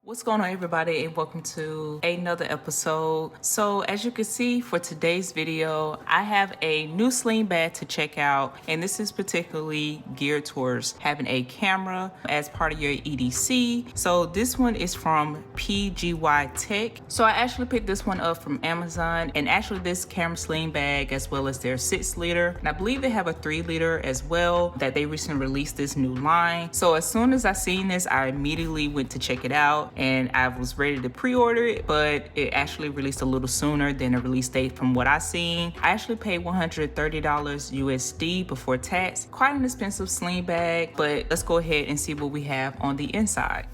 What's going on, everybody, and welcome to another episode. So as you can see, for today's video, I have a new sling bag to check out, and this is particularly geared towards having a camera as part of your EDC. So this one is from PGYTech. So I actually picked this one up from Amazon, and actually this camera sling bag as well as their 6-liter, and I believe they have a 3-liter as well that they recently released this new line. So as soon as I seen this, I immediately went to check it out, and I was ready to pre-order it, but it actually released a little sooner than the release date from what I seen. I actually paid $130 USD before tax. Quite an expensive sling bag, but let's go ahead and see what we have on the inside.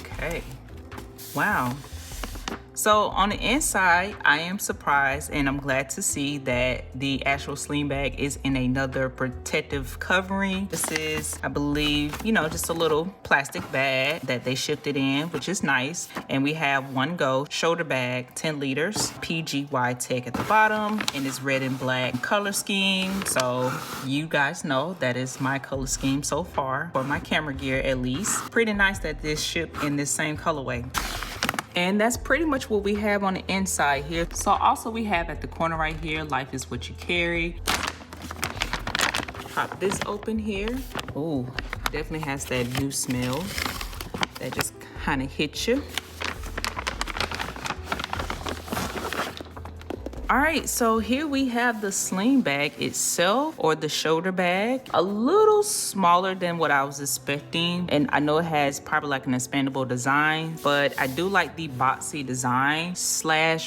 Okay, wow. So on the inside, I am surprised, and I'm glad to see that the actual sling bag is in another protective covering. This is, I believe, just a little plastic bag that they shipped it in, which is nice. And we have OneGo shoulder bag, 10 liters, PGYTech at the bottom, and it's red and black color scheme. So you guys know that is my color scheme so far, for my camera gear at least. Pretty nice that this shipped in this same colorway. And that's pretty much what we have on the inside here. So also we have at the corner right here, life is what you carry. Pop this open here. Oh, definitely has that new smell that just kind of hits you. All right, so here we have the sling bag itself, or the shoulder bag. A little smaller than what I was expecting. And I know it has probably like an expandable design, but I do like the boxy design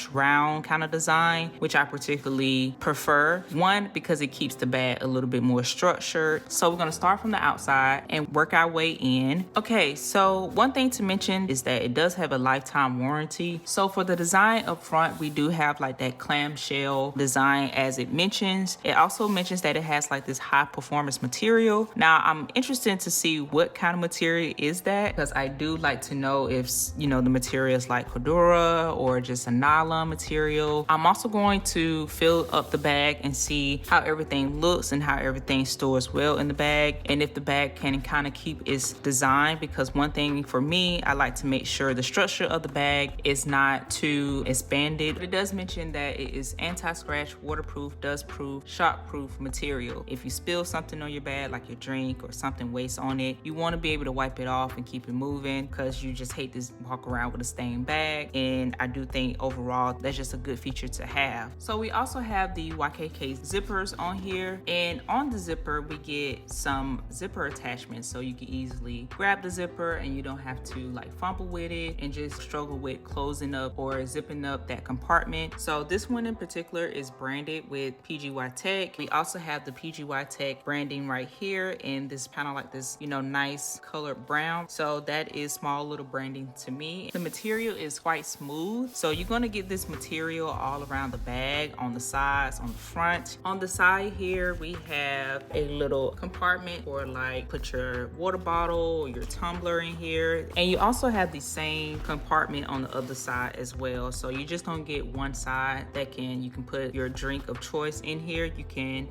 / round kind of design, which I particularly prefer. One, because it keeps the bag a little bit more structured. So we're gonna start from the outside and work our way in. Okay, so one thing to mention is that it does have a lifetime warranty. So for the design up front, we do have like that clamshell design as it mentions. It also mentions that it has like this high performance material. Now I'm interested to see what kind of material is that, because I do like to know if the material is like Cordura or just a nylon material. I'm also going to fill up the bag and see how everything looks and how everything stores well in the bag, and if the bag can kind of keep its design, because one thing for me, I like to make sure the structure of the bag is not too expanded. But it does mention that it is anti-scratch, waterproof, dust-proof, shock-proof material. If you spill something on your bag, like your drink or something waste on it, you want to be able to wipe it off and keep it moving, because you just hate to walk around with a stained bag. And I do think overall that's just a good feature to have. So we also have the YKK zippers on here, and on the zipper we get some zipper attachments, so you can easily grab the zipper and you don't have to like fumble with it and just struggle with closing up or zipping up that compartment. So this one in particular is branded with PGYTech. We also have the PGYTech branding right here in this kind of like this, nice colored brown. So that is small little branding to me. The material is quite smooth. So you're going to get this material all around the bag, on the sides, on the front. On the side here, we have a little compartment for like put your water bottle or your tumbler in here. And you also have the same compartment on the other side as well. So you're just going to get one side that you can put your drink of choice in here. You can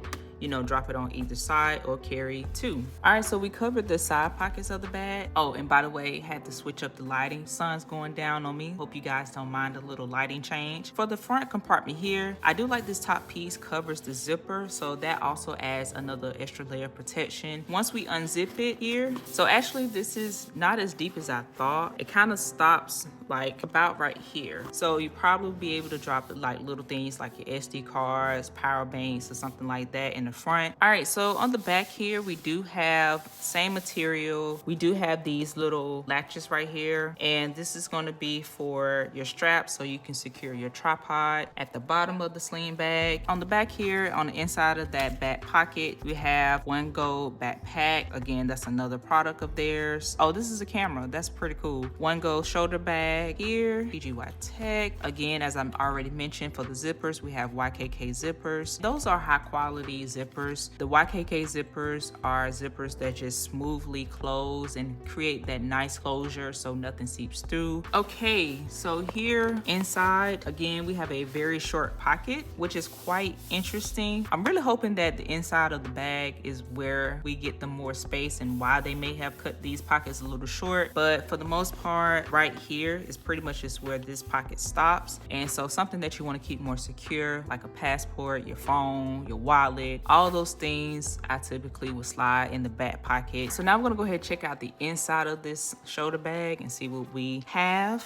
drop it on either side or carry two. All right, so we covered the side pockets of the bag. Oh, and by the way, had to switch up the lighting. Sun's going down on me. Hope you guys don't mind a little lighting change. For the front compartment here, I do like this top piece covers the zipper, so that also adds another extra layer of protection. Once we unzip it here, so actually this is not as deep as I thought. It kind of stops like about right here. So you probably be able to drop like little things like your SD cards, power banks, or something like that in the front. All right, so on the back here, we do have same material. We do have these little latches right here, and this is going to be for your straps so you can secure your tripod. At the bottom of the sling bag, on the back here, on the inside of that back pocket, we have OneGo backpack. Again, that's another product of theirs. Oh, this is a camera. That's pretty cool. OneGo shoulder bag here, PGYTech. Again, as I already mentioned, for the zippers, we have YKK zippers. Those are high quality zippers zippers. The YKK zippers are zippers that just smoothly close and create that nice closure so nothing seeps through. Okay, so here inside, again, we have a very short pocket, which is quite interesting. I'm really hoping that the inside of the bag is where we get the more space and why they may have cut these pockets a little short. But for the most part, right here is pretty much just where this pocket stops. And so something that you want to keep more secure, like a passport, your phone, your wallet, all those things, I typically would slide in the back pocket. So now I'm gonna go ahead and check out the inside of this shoulder bag and see what we have.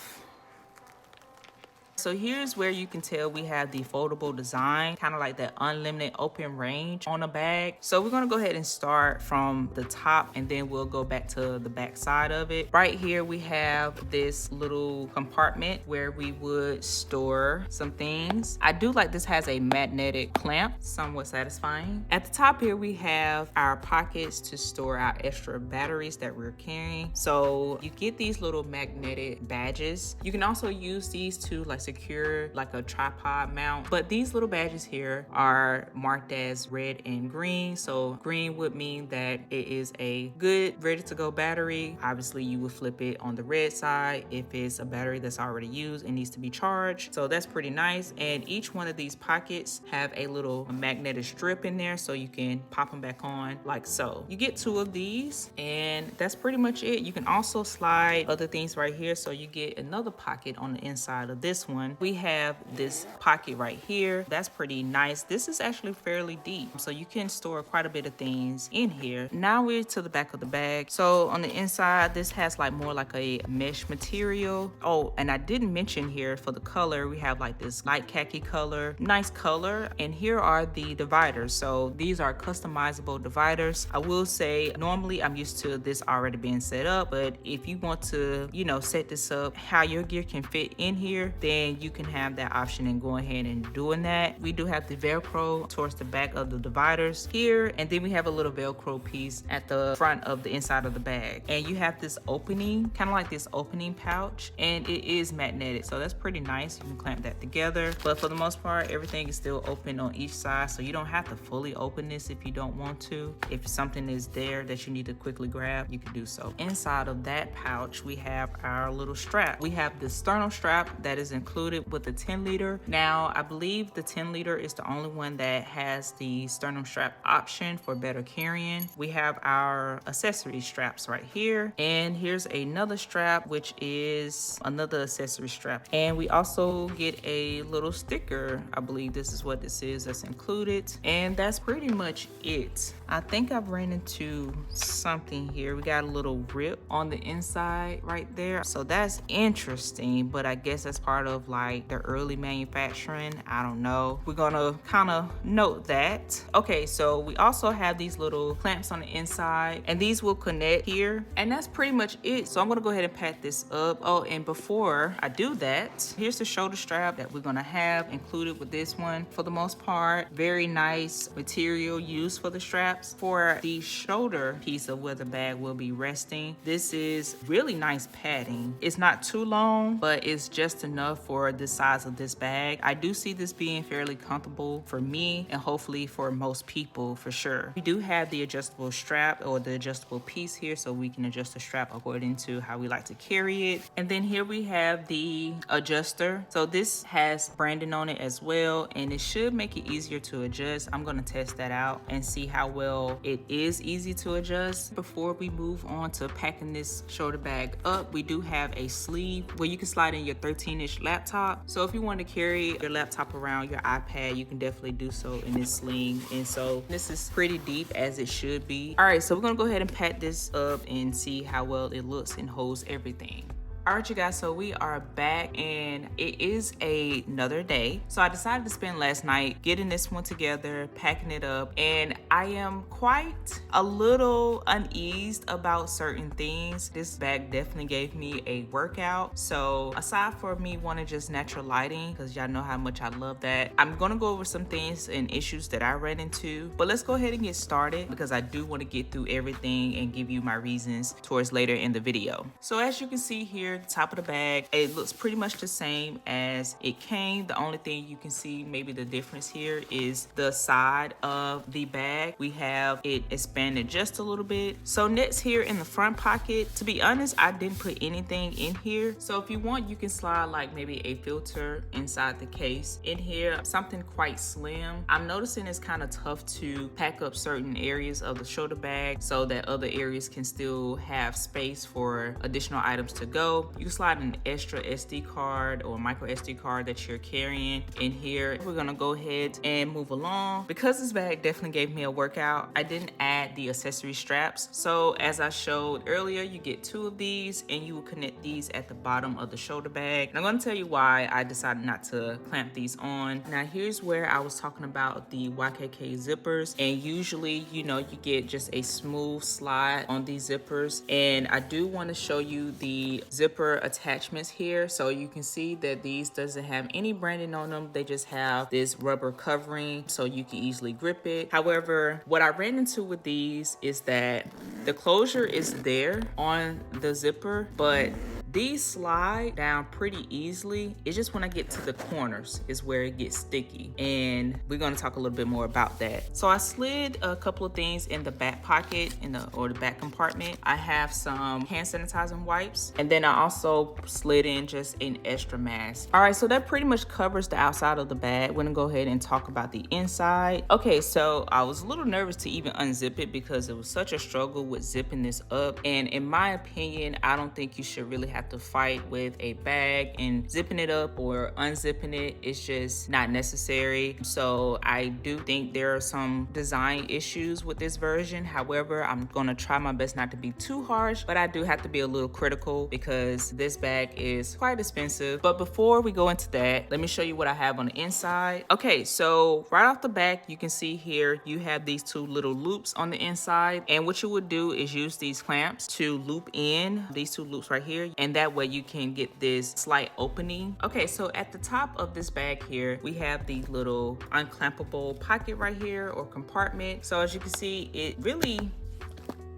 So here's where you can tell we have the foldable design, kind of like that unlimited open range on a bag. So we're gonna go ahead and start from the top and then we'll go back to the back side of it. Right here we have this little compartment where we would store some things. I do like this has a magnetic clamp, somewhat satisfying. At the top here we have our pockets to store our extra batteries that we're carrying. So you get these little magnetic badges. You can also use these to like secure like a tripod mount, but these little badges here are marked as red and green. So green would mean that it is a good ready to go battery. Obviously you would flip it on the red side if it's a battery that's already used and needs to be charged. So that's pretty nice. And each one of these pockets have a little magnetic strip in there so you can pop them back on like so. You get 2 of these and that's pretty much it. You can also slide other things right here, so you get another pocket on the inside of this one. We have this pocket right here. That's pretty nice. This is actually fairly deep, so you can store quite a bit of things in here. Now we're to the back of the bag. So on the inside, this has like more like a mesh material. Oh, and I didn't mention here for the color, we have like this light khaki color, nice color. And here are the dividers. So these are customizable dividers. I will say normally I'm used to this already being set up, but if you want to, you know, set this up how your gear can fit in here, then you can have that option and go ahead and doing that. We do have the Velcro towards the back of the dividers here, and then we have a little Velcro piece at the front of the inside of the bag. And you have this opening, kind of like this opening pouch, and it is magnetic, so that's pretty nice. You can clamp that together, but for the most part, everything is still open on each side, so you don't have to fully open this if you don't want to. If something is there that you need to quickly grab, you can do so. Inside of that pouch, we have our little strap. We have the sternum strap that is included with the 10 liter. Now, I believe the 10 liter is the only one that has the sternum strap option for better carrying. We have our accessory straps right here. And here's another strap, which is another accessory strap. And we also get a little sticker. I believe this is what this is that's included. And that's pretty much it. I think I've ran into something here. We got a little rip on the inside right there. So that's interesting, but I guess that's part of like the early manufacturing. I don't know. We're gonna kind of note that. Okay, so we also have these little clamps on the inside, and these will connect here. And that's pretty much it. So I'm gonna go ahead and pat this up. Oh, and before I do that, here's the shoulder strap that we're gonna have included with this one. For the most part, very nice material used for the straps. For the shoulder piece of where the bag will be resting, this is really nice padding. It's not too long, but it's just enough for the size of this bag. I do see this being fairly comfortable for me and hopefully for most people for sure. We do have the adjustable strap or the adjustable piece here, so we can adjust the strap according to how we like to carry it. And then here we have the adjuster. So this has branding on it as well, and it should make it easier to adjust. I'm gonna test that out and see how well it is easy to adjust. Before we move on to packing this shoulder bag up, we do have a sleeve where you can slide in your 13-inch laptop. So if you want to carry your laptop around, your iPad, you can definitely do so in this sling. And so this is pretty deep as it should be. All right, so we're gonna go ahead and pack this up and see how well it looks and holds everything. All right, you guys, so we are back and it is another day. So I decided to spend last night getting this one together, packing it up, and I am quite a little uneased about certain things. This bag definitely gave me a workout. So aside from me wanting just natural lighting, because y'all know how much I love that, I'm gonna go over some things and issues that I ran into, but let's go ahead and get started because I do want to get through everything and give you my reasons towards later in the video. So as you can see here, here, top of the bag, it looks pretty much the same as it came. The only thing you can see maybe the difference here is the side of the bag. We have it expanded just a little bit. So next here in the front pocket, to be honest, I didn't put anything in here. So if you want, you can slide like maybe a filter inside the case. In here, something quite slim. I'm noticing it's kind of tough to pack up certain areas of the shoulder bag so that other areas can still have space for additional items to go. You can slide an extra SD card or micro SD card that you're carrying in here. We're gonna go ahead and move along. Because this bag definitely gave me a workout, I didn't add the accessory straps. So as I showed earlier, you get 2 of these and you will connect these at the bottom of the shoulder bag. And I'm gonna tell you why I decided not to clamp these on. Now here's where I was talking about the YKK zippers, and usually, you know, you get just a smooth slide on these zippers. And I do want to show you the zipper attachments here. So you can see that these doesn't have any branding on them. They just have this rubber covering so you can easily grip it. However, what I ran into with these is that the closure is there on the zipper, but these slide down pretty easily. It's just when I get to the corners is where it gets sticky, and we're going to talk a little bit more about that. So I slid a couple of things in the back pocket or the back compartment. I have some hand sanitizing wipes, and then I also slid in just an extra mask. All right, so that pretty much covers the outside of the bag. We're gonna go ahead and talk about the inside. Okay, so I was a little nervous to even unzip it because it was such a struggle with zipping this up, and in my opinion, I don't think you should really have to fight with a bag and zipping it up or unzipping it. It's just not necessary. So I do think there are some design issues with this version. However, I'm gonna try my best not to be too harsh, but I do have to be a little critical because this bag is quite expensive. But before we go into that, let me show you what I have on the inside. Okay, so right off the back, you can see here you have these 2 little loops on the inside, and what you would do is use these clamps to loop in these 2 loops right here, and that way you can get this slight opening. Okay, so at the top of this bag here, we have the little unclampable pocket right here, or compartment. So as you can see, it really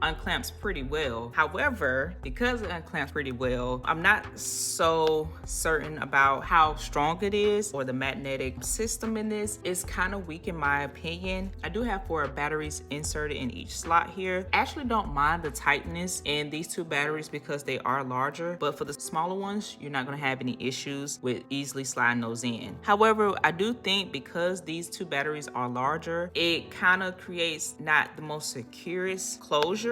unclamps pretty well. However, because it unclamps pretty well, I'm not so certain about how strong it is, or the magnetic system in this is kind of weak in my opinion. I do have 4 batteries inserted in each slot here. I actually don't mind the tightness in these 2 batteries because they are larger, but for the smaller ones, you're not gonna have any issues with easily sliding those in. However, I do think because these 2 batteries are larger, it kind of creates not the most securest closure.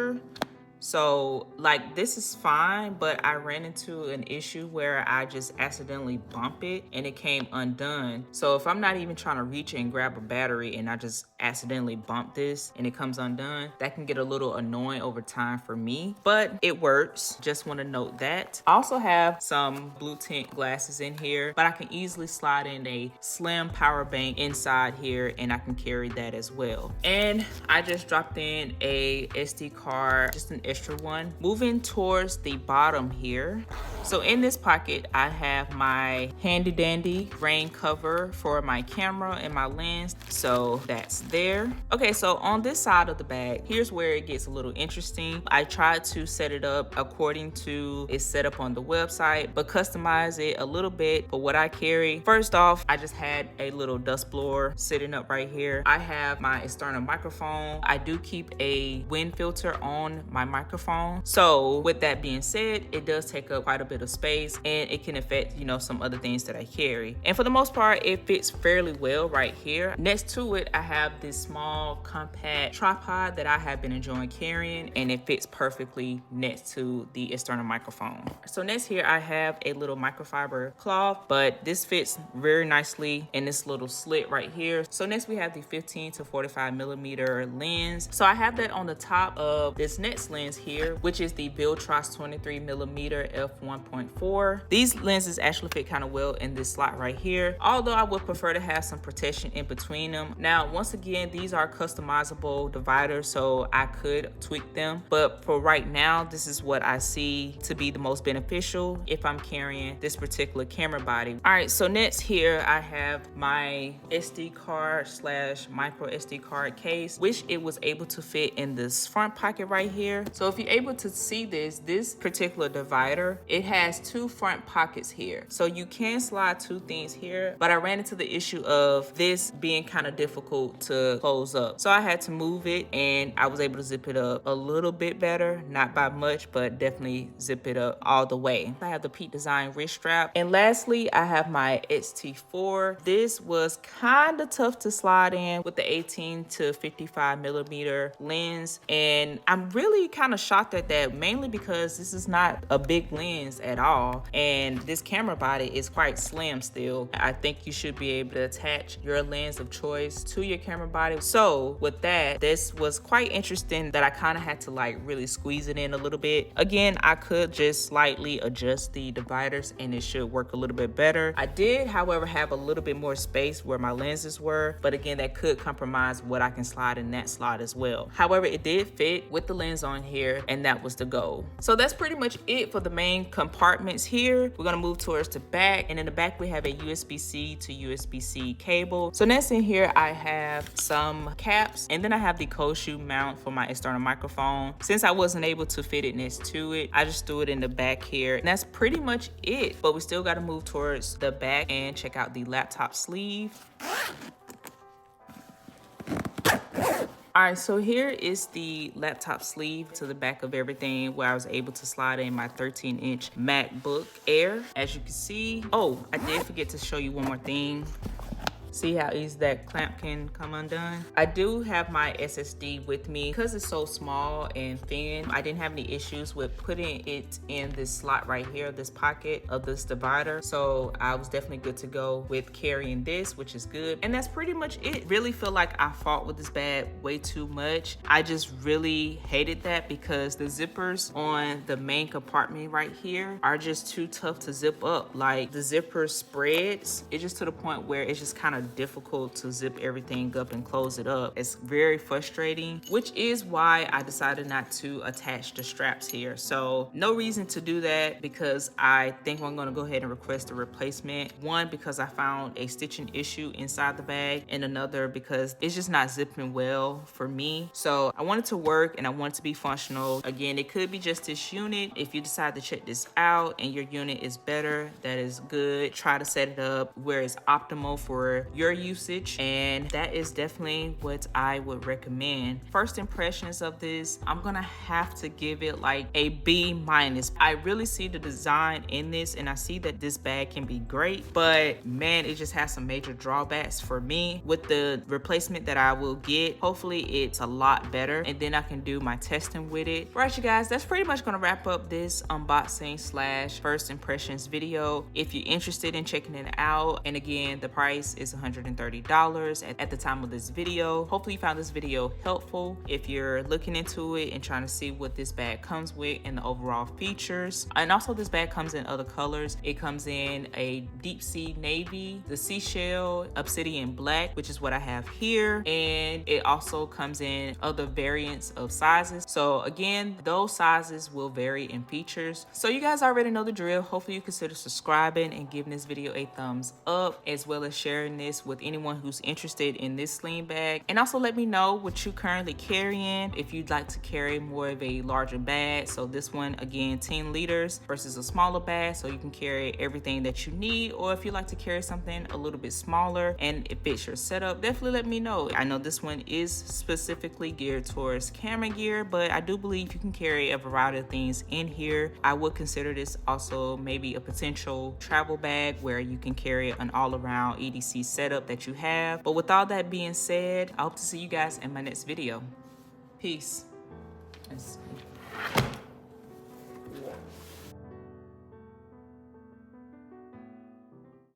So like this is fine, but I ran into an issue where I just accidentally bumped it and it came undone. So if I'm not even trying to reach and grab a battery and I just accidentally bump this and it comes undone, that can get a little annoying over time for me, but it works. Just want to note that. I also have some blue tint glasses in here, but I can easily slide in a slim power bank inside here and I can carry that as well. And I just dropped in a SD card, just an extra one. Moving towards the bottom here, so in this pocket I have my handy dandy rain cover for my camera and my lens, so that's there. Okay, so on this side of the bag, here's where it gets a little interesting. I tried to set it up according to its setup on the website, but customize it a little bit for what I carry. First off, I just had a little dust blower sitting up right here. I have my external microphone. I do keep a wind filter on my microphone. So with that being said, it does take up quite a bit of space and it can affect, you know, some other things that I carry. And for the most part, it fits fairly well right here. Next to it, I have this small compact tripod that I have been enjoying carrying, and it fits perfectly next to the external microphone. So next here, I have a little microfiber cloth, but this fits very nicely in this little slit right here. So next we have the 15 to 45 millimeter lens. So I have that on the top of this next lens here, which is the Viltrox 23 millimeter f1.4. These lenses actually fit kind of well in this slot right here, although I would prefer to have some protection in between them. Now, once again, these are customizable dividers, so I could tweak them, but for right now, this is what I see to be the most beneficial if I'm carrying this particular camera body. All right, so next here, I have my SD card / micro SD card case, which it was able to fit in this front pocket right here. So if you're able to see this particular divider, it has has 2 front pockets here. So you can slide 2 things here, but I ran into the issue of this being kind of difficult to close up. So I had to move it, and I was able to zip it up a little bit better, not by much, but definitely zip it up all the way. I have the Peak Design wrist strap. And lastly, I have my XT4. This was kind of tough to slide in with the 18 to 55 millimeter lens. And I'm really kind of shocked at that, mainly because this is not a big lens at all. And this camera body is quite slim still. I think you should be able to attach your lens of choice to your camera body. So with that, this was quite interesting that I kind of had to like really squeeze it in a little bit. Again, I could just slightly adjust the dividers and it should work a little bit better. I did, however, have a little bit more space where my lenses were, but again, that could compromise what I can slide in that slot as well. However, it did fit with the lens on here, and that was the goal. So that's pretty much it for the main compartments here. We're gonna move towards the back, and in the back we have a USB-C to USB-C cable. So next in here I have some caps, and then I have the cold shoe mount for my external microphone. Since I wasn't able to fit it next to it, I just threw it in the back here, and that's pretty much it. But we still got to move towards the back and check out the laptop sleeve. All right, so here is the laptop sleeve to the back of everything, where I was able to slide in my 13-inch MacBook Air. As you can see, oh, I did forget to show you one more thing. See how easy that clamp can come undone? I do have my SSD with me. Because it's so small and thin, I didn't have any issues with putting it in this slot right here, this pocket of this divider. So I was definitely good to go with carrying this, which is good. And that's pretty much it. Really feel like I fought with this bag way too much. I just really hated that because the zippers on the main compartment right here are just too tough to zip up. Like the zipper spreads, it's just to the point where it's just kind of difficult to zip everything up and close it up. It's very frustrating, which is why I decided not to attach the straps here. So no reason to do that, because I think I'm going to go ahead and request a replacement. One, because I found a stitching issue inside the bag, and another because it's just not zipping well for me. So I want it to work and I want it to be functional. Again, it could be just this unit. If you decide to check this out and your unit is better, that is good. Try to set it up where it's optimal for your usage, and that is definitely what I would recommend. First impressions of this, I'm gonna have to give it like a B-. I really see the design in this, and I see that this bag can be great, but man, it just has some major drawbacks for me. With the replacement that I will get, hopefully it's a lot better, and then I can do my testing with it. All right, you guys, that's pretty much gonna wrap up this unboxing / first impressions video. If you're interested in checking it out, and again, the price is $130 at the time of this video. Hopefully you found this video helpful if you're looking into it and trying to see what this bag comes with and the overall features. And also, this bag comes in other colors. It comes in a deep sea navy, the seashell obsidian black, which is what I have here, and it also comes in other variants of sizes. So again, those sizes will vary in features. So you guys already know the drill. Hopefully you consider subscribing and giving this video a thumbs up, as well as sharing this with anyone who's interested in this sling bag. And also let me know what you currently carrying, if you'd like to carry more of a larger bag. So this one, again, 10 liters versus a smaller bag, so you can carry everything that you need. Or if you like to carry something a little bit smaller and it fits your setup, definitely let me know. I know this one is specifically geared towards camera gear, but I do believe you can carry a variety of things in here. I would consider this also maybe a potential travel bag where you can carry an all-around EDC setup that you have. But with all that being said, I hope to see you guys in my next video. Peace. Let's see.